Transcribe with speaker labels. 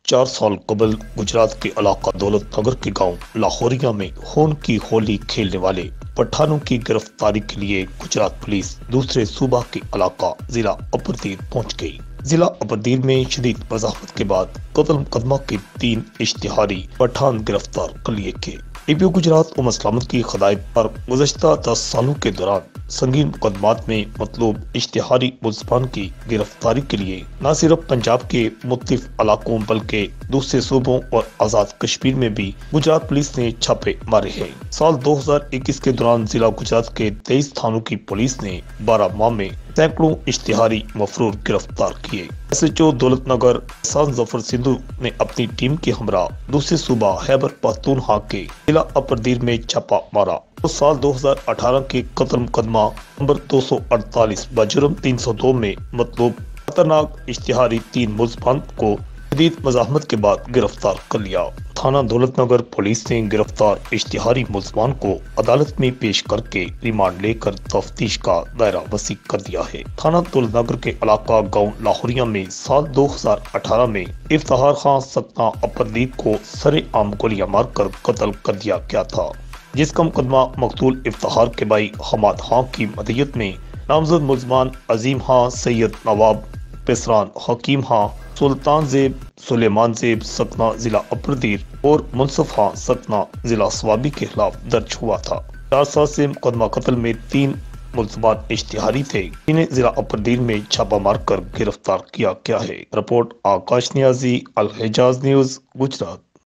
Speaker 1: 4 साल कबल गुजरात के इलाका दौलत नगर के गांव लाहौरिया में खून की होली खेलने वाले पठानों की गिरफ्तारी के लिए गुजरात पुलिस दूसरे सूबा के इलाका जिला अपरदीर पहुंच गई। जिला अपरदीर में शदीद मज़ाहमत के बाद कत्ल मुकदमा के 3 इश्तिहारी पठान गिरफ्तार कर लिए गए। APO गुजरात उमर सलामत की हिदायत पर गुज़श्ता 10 सालों के दौरान संगीन मुकदमात में मतलूब इश्तिहारी मुल्ज़मान की गिरफ्तारी के लिए न सिर्फ पंजाब के मुख्तलिफ इलाकों बल्कि दूसरे सूबों और आज़ाद कश्मीर में भी गुजरात पुलिस ने छापे मारे हैं। साल 2021 के दौरान जिला गुजरात के 23 थानों की पुलिस ने 12 माह में सैकड़ों इश्तिहारी मफरूर गिरफ्तार किए। SHO दौलत नगर एहसान जफर सिंधु ने अपनी टीम के हमरा दूसरे सूबा खैबर पख्तूनख्वा के जिला अपरदीर में छापा मारा तो साल 2018 के कत्ल मुकदमा नंबर 248 बजुर्म 302 में मतलब खतरनाक इश्तिहारी 3 मुल्ज़मान को शदीद मज़ाहमत के बाद गिरफ्तार कर लिया। थाना दौलत नगर पुलिस ने गिरफ्तार इश्तिहारी मुल्ज़मान को अदालत में पेश करके रिमांड लेकर तफ्तीश का दायरा वसी कर दिया है। थाना दौलत नगर के इलाका गांव लाहौरिया में साल 2018 में इफ्तिखार खान सतना अपरदीप को सरेआम गोलियां मारकर कत्ल कर दिया गया था, जिसका मुकदमा मकतूल इफ्तिखार के भाई हमाद खां की मदयत में नामजद मुल्ज़मान अजीम खां, सैयद नवाब पेसरान, हकीम खां, सुल्तान ज़ेब, सुलेमान ज़ेब सतना जिला अपरदीर और मुनसफ खां सतना जिला स्वाबी के खिलाफ दर्ज हुआ था। 4 साल से मुकदमा कत्ल में 3 मुल्ज़मान इश्तिहारी थे, जिन्हें जिला अपरदीर में छापा मारकर गिरफ्तार किया गया है। रिपोर्ट आकाश नियाजी, अल हिजाज न्यूज़, गुजरात।